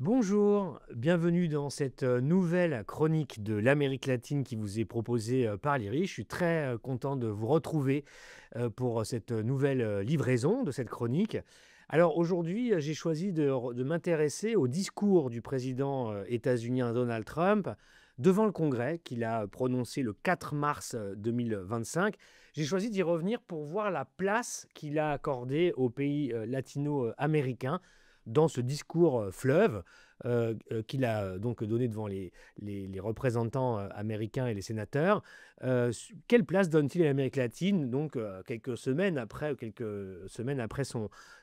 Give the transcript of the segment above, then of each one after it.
Bonjour, bienvenue dans cette nouvelle chronique de l'Amérique latine qui vous est proposée par Lyri. Je suis très content de vous retrouver pour cette nouvelle livraison de cette chronique. Alors aujourd'hui, j'ai choisi de m'intéresser au discours du président états-unien Donald Trump devant le Congrès qu'il a prononcé le 4 mars 2025. J'ai choisi d'y revenir pour voir la place qu'il a accordée aux pays latino-américains dans ce discours fleuve qu'il a donc donné devant les représentants américains et les sénateurs. Quelle place donne-t-il à l'Amérique latine, donc quelques semaines après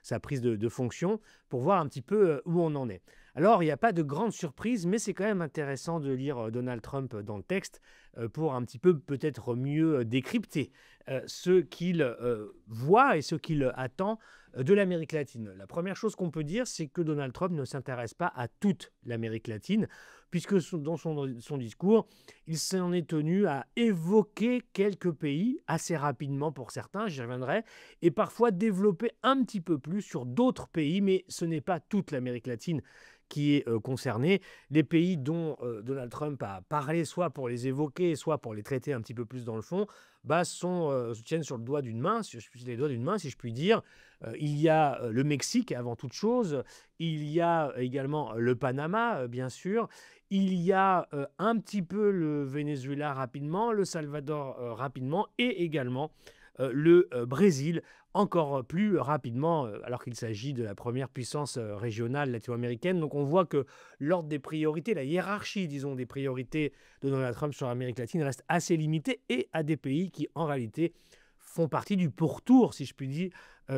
sa prise de fonction, pour voir un petit peu où on en est. Alors, il n'y a pas de grande surprise, mais c'est quand même intéressant de lire Donald Trump dans le texte pour un petit peu peut-être mieux décrypter ce qu'il voit et ce qu'il attend de l'Amérique latine. La première chose qu'on peut dire, c'est que Donald Trump ne s'intéresse pas à toute l'Amérique latine, puisque dans son discours, il s'en est tenu à évoquer quelques pays, assez rapidement pour certains, j'y reviendrai, et parfois développer un petit peu plus sur d'autres pays, mais ce n'est pas toute l'Amérique latine qui est concernée. Les pays dont Donald Trump a parlé, soit pour les évoquer, soit pour les traiter un petit peu plus dans le fond, se tiennent sur le doigt d'une main, les doigts d'une main, si je puis dire. Il y a le Mexique avant toute chose, il y a également le Panama, bien sûr, il y a un petit peu le Venezuela rapidement, le Salvador rapidement, et également le Brésil encore plus rapidement, alors qu'il s'agit de la première puissance régionale latino-américaine. Donc on voit que l'ordre des priorités, la hiérarchie, disons, des priorités de Donald Trump sur l'Amérique latine reste assez limitée, et à des pays qui, en réalité, font partie du pourtour, si je puis dire,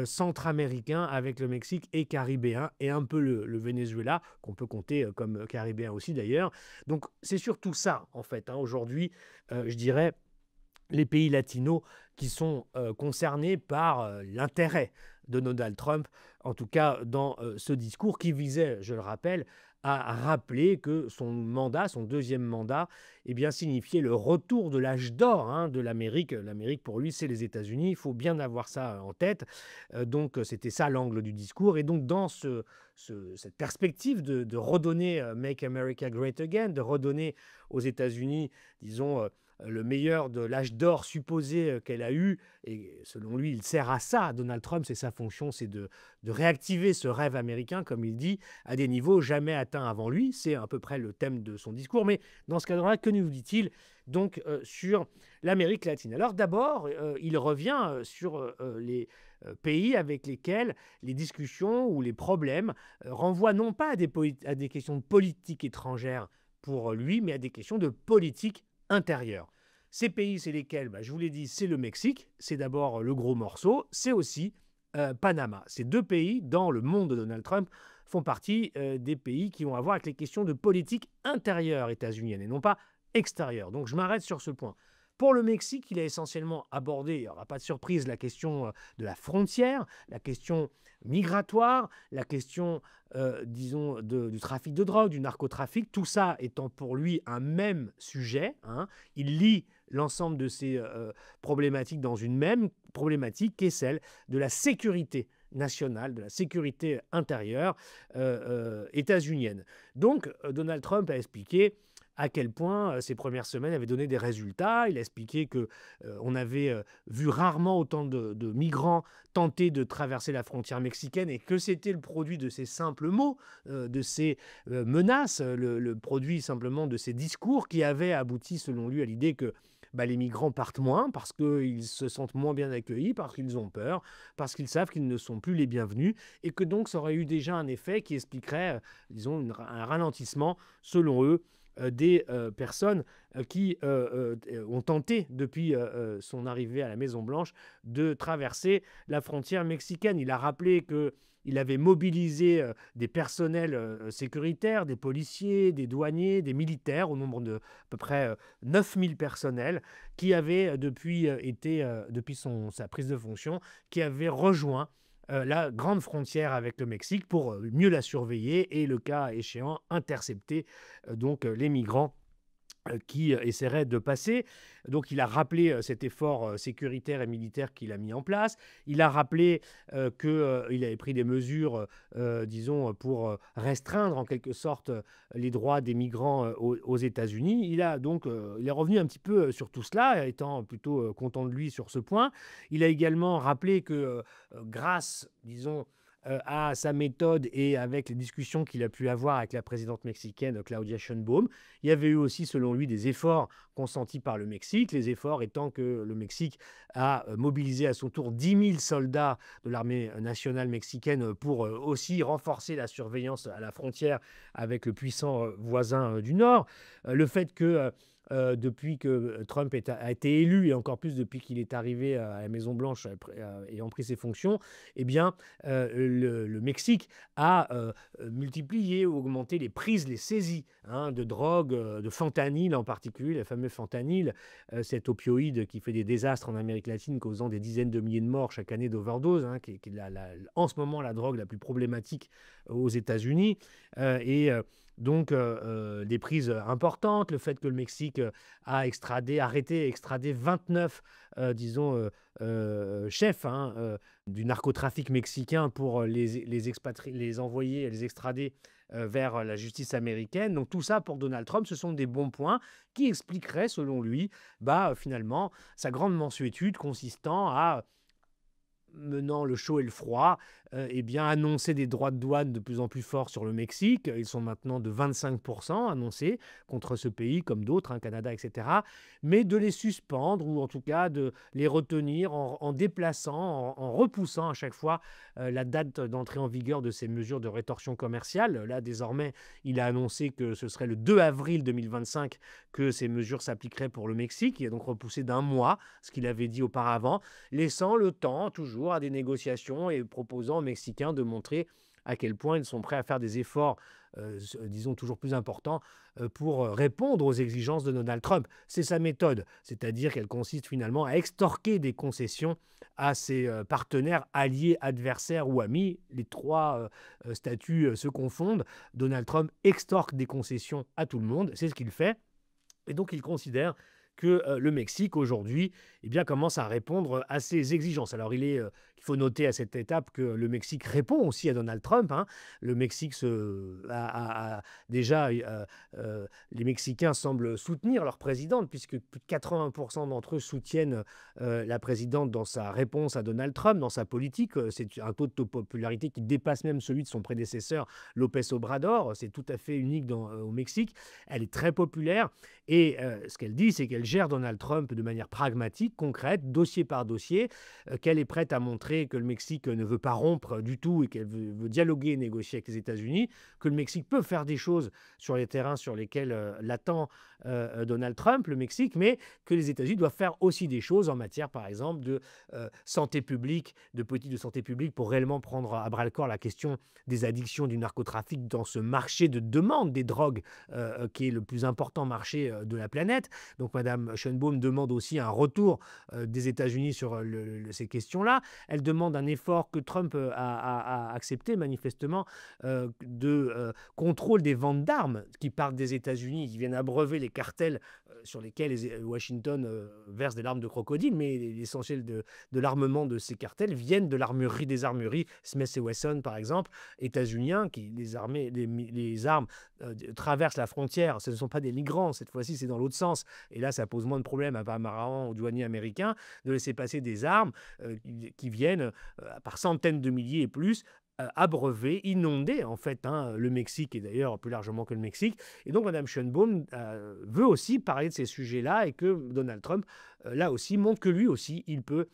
centra-américain, avec le Mexique et caribéen, et un peu le Venezuela, qu'on peut compter comme caribéen aussi d'ailleurs. Donc c'est surtout ça, en fait, aujourd'hui, je dirais, les pays latinos qui sont concernés par l'intérêt de Donald Trump, en tout cas dans ce discours qui visait, je le rappelle, à rappeler que son mandat, son deuxième mandat, signifiait le retour de l'âge d'or de l'Amérique. L'Amérique, pour lui, c'est les États-Unis. Il faut bien avoir ça en tête. Donc, c'était ça l'angle du discours. Et donc, dans cette perspective de redonner Make America Great Again, de redonner aux États-Unis, disons, le meilleur de l'âge d'or supposé qu'elle a eu, et selon lui, il sert à ça, Donald Trump, c'est sa fonction, c'est de réactiver ce rêve américain, comme il dit, à des niveaux jamais atteints avant lui. C'est à peu près le thème de son discours. Mais dans ce cadre-là, que nous dit-il donc sur l'Amérique latine? Alors d'abord, il revient sur les pays avec lesquels les discussions ou les problèmes renvoient non pas à des questions de politique étrangère pour lui, mais à des questions de politique intérieure. Ces pays, c'est lesquels? Je vous l'ai dit, c'est le Mexique, c'est d'abord le gros morceau, c'est aussi Panama. Ces deux pays, dans le monde de Donald Trump, font partie des pays qui ont à voir avec les questions de politique intérieure états-unienne et non pas extérieure. Donc je m'arrête sur ce point. Pour le Mexique, il a essentiellement abordé, il n'y aura pas de surprise, la question de la frontière, la question migratoire, la question, disons, du trafic de drogue, du narcotrafic, tout ça étant pour lui un même sujet. Il lie l'ensemble de ces problématiques dans une même problématique qui est celle de la sécurité nationale, de la sécurité intérieure états-unienne. Donc, Donald Trump a expliqué à quel point ces premières semaines avaient donné des résultats. Il a expliqué qu'on avait vu rarement autant de migrants tenter de traverser la frontière mexicaine, et que c'était le produit de ces simples mots, de ces menaces, le produit simplement de ces discours qui avaient abouti, selon lui, à l'idée que les migrants partent moins parce qu'ils se sentent moins bien accueillis, parce qu'ils ont peur, parce qu'ils savent qu'ils ne sont plus les bienvenus, et que donc ça aurait eu déjà un effet qui expliquerait, disons, un ralentissement, selon eux, des personnes qui ont tenté, depuis son arrivée à la Maison-Blanche, de traverser la frontière mexicaine. Il a rappelé qu'il avait mobilisé des personnels sécuritaires, des policiers, des douaniers, des militaires, au nombre de à peu près 9000 personnels, qui avaient, depuis sa prise de fonction, qui avaient rejoint la grande frontière avec le Mexique pour mieux la surveiller et, le cas échéant, intercepter les migrants qui essaierait de passer. Donc il a rappelé cet effort sécuritaire et militaire qu'il a mis en place. Il a rappelé qu'il avait pris des mesures, disons, pour restreindre en quelque sorte les droits des migrants aux États-Unis. Il est revenu un petit peu sur tout cela, étant plutôt content de lui sur ce point. Il a également rappelé que grâce, disons, à sa méthode et avec les discussions qu'il a pu avoir avec la présidente mexicaine Claudia Sheinbaum, il y avait eu aussi, selon lui, des efforts consentis par le Mexique, les efforts étant que le Mexique a mobilisé à son tour 10 000 soldats de l'armée nationale mexicaine pour aussi renforcer la surveillance à la frontière avec le puissant voisin du Nord. Le fait que depuis que Trump a été élu, et encore plus depuis qu'il est arrivé à la Maison-Blanche ayant pris ses fonctions, eh bien, le Mexique a multiplié ou augmenté les prises, les saisies de drogue, de fentanyl en particulier, le fameux fentanyl, cet opioïde qui fait des désastres en Amérique latine, causant des dizaines de milliers de morts chaque année d'overdose, qui est en ce moment la drogue la plus problématique aux États-Unis. Donc, des prises importantes, le fait que le Mexique a arrêté et extradé 29, disons, chefs du narcotrafic mexicain pour les envoyer, les extrader vers la justice américaine. Donc tout ça pour Donald Trump, ce sont des bons points qui expliqueraient, selon lui, finalement, sa grande mansuétude consistant à menant le chaud et le froid, annoncer des droits de douane de plus en plus forts sur le Mexique. Ils sont maintenant de 25% annoncés contre ce pays, comme d'autres, Canada, etc. Mais de les suspendre, ou en tout cas de les retenir en déplaçant, en repoussant à chaque fois la date d'entrée en vigueur de ces mesures de rétorsion commerciale. Là, désormais, il a annoncé que ce serait le 2 avril 2025 que ces mesures s'appliqueraient pour le Mexique. Il a donc repoussé d'1 mois, ce qu'il avait dit auparavant, laissant le temps toujours à des négociations et proposant aux Mexicains de montrer à quel point ils sont prêts à faire des efforts, disons, toujours plus importants pour répondre aux exigences de Donald Trump. C'est sa méthode, c'est-à-dire qu'elle consiste finalement à extorquer des concessions à ses partenaires, alliés, adversaires ou amis. Les trois statuts se confondent. Donald Trump extorque des concessions à tout le monde, c'est ce qu'il fait. Et donc il considère que le Mexique, aujourd'hui, commence à répondre à ces exigences. Alors, il faut noter à cette étape que le Mexique répond aussi à Donald Trump. Le Mexique déjà, les Mexicains semblent soutenir leur présidente, puisque plus de 80% d'entre eux soutiennent la présidente dans sa réponse à Donald Trump, dans sa politique. C'est un taux de popularité qui dépasse même celui de son prédécesseur, López Obrador. C'est tout à fait unique au Mexique. Elle est très populaire. Et ce qu'elle dit, c'est qu'elle gère Donald Trump de manière pragmatique, concrète, dossier par dossier, qu'elle est prête à montrer que le Mexique ne veut pas rompre du tout et qu'elle veut dialoguer et négocier avec les États-Unis, que le Mexique peut faire des choses sur les terrains sur lesquels l'attend Donald Trump, le Mexique, mais que les États-Unis doivent faire aussi des choses en matière, par exemple, de santé publique, de politique de santé publique, pour réellement prendre à bras-le-corps la question des addictions, du narcotrafic dans ce marché de demande des drogues qui est le plus important marché de la planète. Donc Mme Sheinbaum demande aussi un retour des États-Unis sur ces questions-là. Elle demande un effort que Trump a accepté manifestement de contrôle des ventes d'armes qui partent des États-Unis, qui viennent abreuver les cartels sur lesquels Washington verse des larmes de crocodile, mais l'essentiel de l'armement de ces cartels viennent de l'armurerie des armureries Smith & Wesson, par exemple, états-uniens, qui les armes traversent la frontière. Ce ne sont pas des migrants, cette fois-ci c'est dans l'autre sens. Et là, ça pose moins de problèmes à Pamaran, aux douaniers américains, de laisser passer des armes qui viennent par centaines de milliers et plus, abreuver, inonder en fait le Mexique, et d'ailleurs plus largement que le Mexique. Et donc Mme Sheinbaum veut aussi parler de ces sujets-là, et que Donald Trump, là aussi, montre que lui aussi, il peut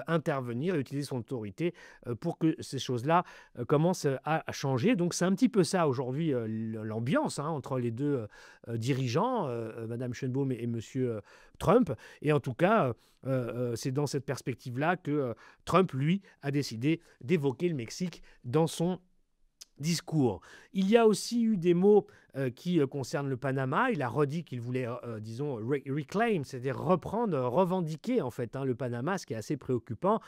intervenir et utiliser son autorité pour que ces choses-là commencent à changer. Donc c'est un petit peu ça aujourd'hui l'ambiance entre les deux dirigeants, Mme Sheinbaum et M. Trump. Et en tout cas, c'est dans cette perspective-là que Trump, lui, a décidé d'évoquer le Mexique dans son discours. Il y a aussi eu des mots qui concernent le Panama. Il a redit qu'il voulait, disons, reclaim, c'est-à-dire reprendre, revendiquer en fait le Panama, ce qui est assez préoccupant,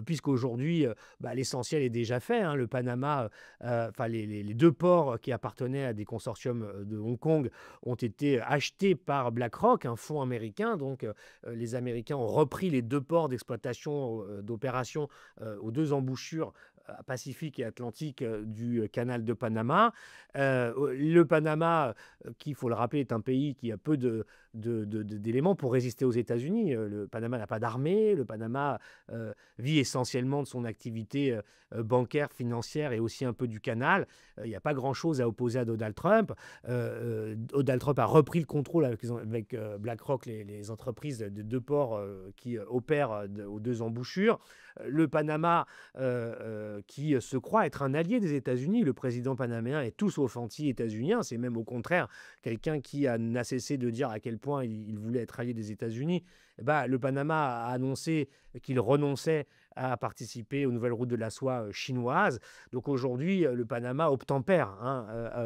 puisqu'aujourd'hui, l'essentiel est déjà fait. Le Panama, enfin les deux ports qui appartenaient à des consortiums de Hong Kong ont été achetés par BlackRock, un fonds américain. Donc les Américains ont repris les deux ports d'exploitation, d'opération aux deux embouchures Pacifique et Atlantique du canal de Panama. Le Panama, qui, il faut le rappeler, est un pays qui a peu d'éléments pour résister aux États-Unis. Le Panama n'a pas d'armée. Le Panama vit essentiellement de son activité bancaire, financière et aussi un peu du canal. Il n'y a pas grand-chose à opposer à Donald Trump. Donald Trump a repris le contrôle avec BlackRock, les entreprises de deux ports qui opèrent aux deux embouchures. Le Panama, qui se croit être un allié des États-Unis. Le président panaméen est tout sauf anti-états-unien. C'est même au contraire quelqu'un qui n'a cessé de dire à quel point il voulait être allié des États-Unis. Le Panama a annoncé qu'il renonçait à participer aux nouvelles routes de la soie chinoises. Donc aujourd'hui, le Panama obtempère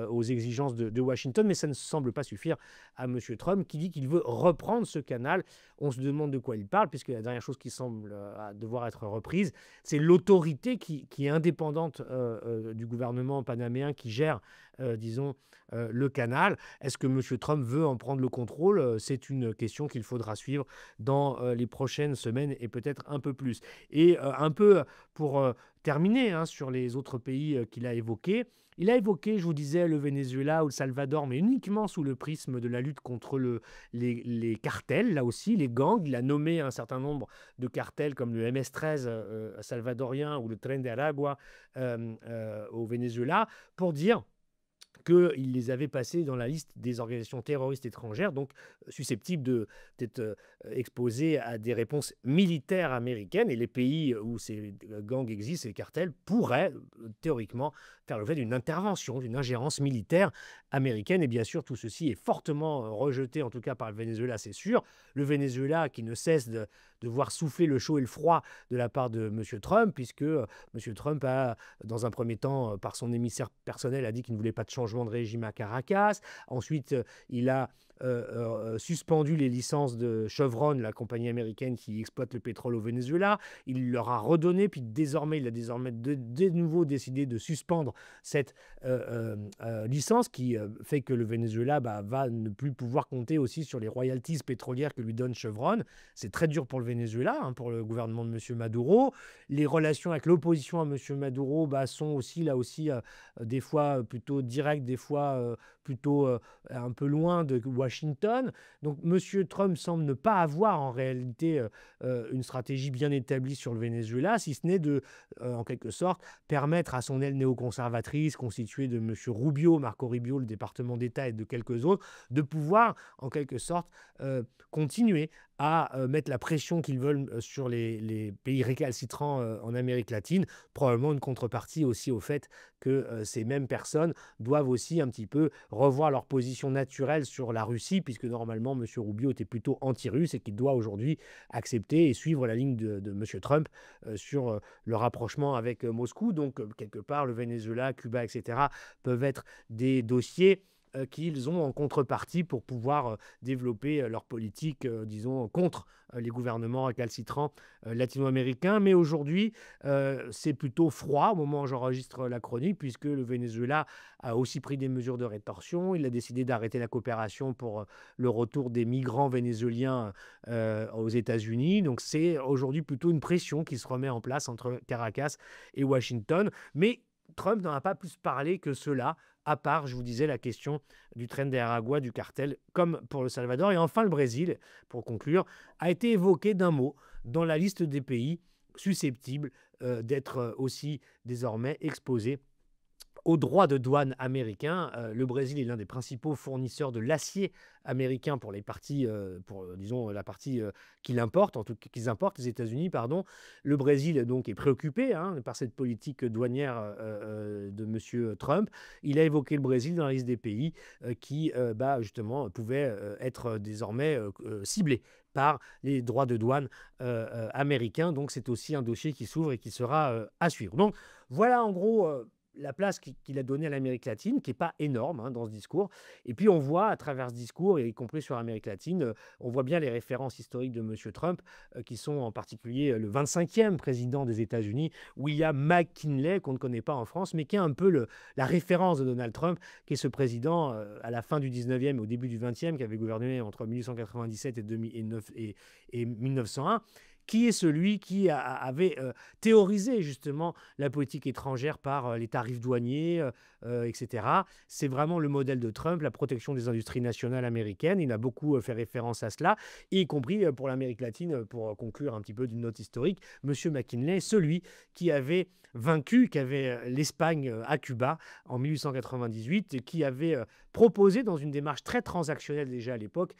aux exigences de Washington, mais ça ne semble pas suffire à M. Trump qui dit qu'il veut reprendre ce canal. On se demande de quoi il parle, puisque la dernière chose qui semble devoir être reprise, c'est l'autorité qui est indépendante du gouvernement panaméen qui gère, disons, le canal. Est-ce que M. Trump veut en prendre le contrôle? C'est une question qu'il faudra suivre dans les prochaines semaines et peut-être un peu plus. Et un peu pour terminer sur les autres pays qu'il a évoqués, il a évoqué, je vous disais, le Venezuela ou le Salvador, mais uniquement sous le prisme de la lutte contre les cartels, là aussi, les gangs. Il a nommé un certain nombre de cartels comme le MS-13 salvadorien ou le Tren de Aragua au Venezuela pour dire qu'il les avait passés dans la liste des organisations terroristes étrangères, donc susceptibles d'être exposées à des réponses militaires américaines. Et les pays où ces gangs existent, ces cartels, pourraient théoriquement faire l'objet d'une intervention, d'une ingérence militaire américaine. Et bien sûr, tout ceci est fortement rejeté, en tout cas par le Venezuela, c'est sûr. Le Venezuela qui ne cesse de voir souffler le chaud et le froid de la part de M. Trump, puisque M. Trump a, dans un premier temps, par son émissaire personnel, a dit qu'il ne voulait pas de changement de régime à Caracas. Ensuite, il a suspendu les licences de Chevron, la compagnie américaine qui exploite le pétrole au Venezuela. Il leur a redonné, puis désormais, il a de nouveau décidé de suspendre cette licence qui fait que le Venezuela va ne plus pouvoir compter aussi sur les royalties pétrolières que lui donne Chevron. C'est très dur pour le Venezuela, pour le gouvernement de M. Maduro. Les relations avec l'opposition à M. Maduro sont aussi, là aussi, des fois plutôt directes, des fois plutôt un peu loin de Washington. Donc M. Trump semble ne pas avoir en réalité une stratégie bien établie sur le Venezuela, si ce n'est de, en quelque sorte, permettre à son aile néoconservatrice, constituée de M. Rubio, Marco Rubio, le département d'État et de quelques autres, de pouvoir, en quelque sorte, continuer à mettre la pression qu'ils veulent sur les pays récalcitrants en Amérique latine, probablement une contrepartie aussi au fait que ces mêmes personnes doivent aussi un petit peu revoir leur position naturelle sur la Russie, puisque normalement M. Rubio était plutôt anti-russe et qu'il doit aujourd'hui accepter et suivre la ligne de M. Trump sur le rapprochement avec Moscou. Donc quelque part, le Venezuela, Cuba, etc. peuvent être des dossiers qu'ils ont en contrepartie pour pouvoir développer leur politique, disons, contre les gouvernements récalcitrants latino-américains. Mais aujourd'hui, c'est plutôt froid au moment où j'enregistre la chronique, puisque le Venezuela a aussi pris des mesures de rétorsion. Il a décidé d'arrêter la coopération pour le retour des migrants vénézuéliens aux États-Unis. Donc c'est aujourd'hui plutôt une pression qui se remet en place entre Caracas et Washington. Mais Trump n'en a pas plus parlé que cela, à part, je vous disais, la question du Tren de Aragua, du cartel, comme pour le Salvador. Et enfin, le Brésil, pour conclure, a été évoqué d'un mot dans la liste des pays susceptibles d'être aussi désormais exposés aux droits de douane américains. Le Brésil est l'un des principaux fournisseurs de l'acier américain pour les parties, disons la partie qu'il importe, en tout cas qu'ils importent, les États-Unis, pardon. Le Brésil donc est préoccupé par cette politique douanière de M. Trump. Il a évoqué le Brésil dans la liste des pays qui justement pouvaient être désormais ciblés par les droits de douane américains. Donc c'est aussi un dossier qui s'ouvre et qui sera à suivre. Donc voilà en gros la place qu'il a donnée à l'Amérique latine, qui est pas énorme, hein, dans ce discours. Et puis on voit à travers ce discours, et y compris sur l'Amérique latine, on voit bien les références historiques de monsieur Trump, qui sont en particulier, le 25e président des États-Unis, William McKinley, qu'on ne connaît pas en France, mais qui est un peu la référence de Donald Trump, qui est ce président, à la fin du 19e et au début du 20e, qui avait gouverné entre 1897 et 1901, qui est celui qui avait théorisé justement la politique étrangère par les tarifs douaniers, etc. C'est vraiment le modèle de Trump, la protection des industries nationales américaines. Il a beaucoup fait référence à cela, y compris pour l'Amérique latine, pour conclure un petit peu d'une note historique. Monsieur McKinley, celui qui avait vaincu, qui avait l'Espagne à Cuba en 1898, et qui avait proposé, dans une démarche très transactionnelle déjà à l'époque,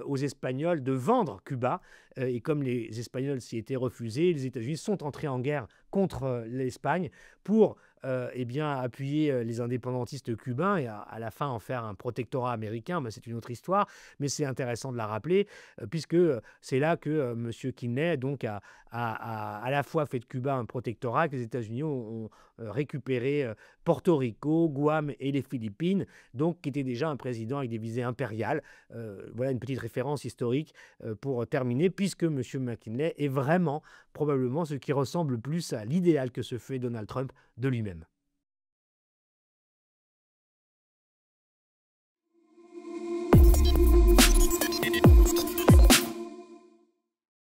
aux Espagnols de vendre Cuba. Et comme les Espagnols s'y étaient refusés, les États-Unis sont entrés en guerre contre l'Espagne pour eh bien, appuyer les indépendantistes cubains et à la fin en faire un protectorat américain. Mais c'est une autre histoire, mais c'est intéressant de la rappeler, puisque c'est là que M. Kinley donc, à la fois fait de Cuba un protectorat, que les États-Unis ont récupéré Porto Rico, Guam et les Philippines, donc qui était déjà un président avec des visées impériales. Voilà une petite référence historique pour terminer, puisque M. McKinley est vraiment probablement ce qui ressemble le plus à l'idéal que se fait Donald Trump de lui-même.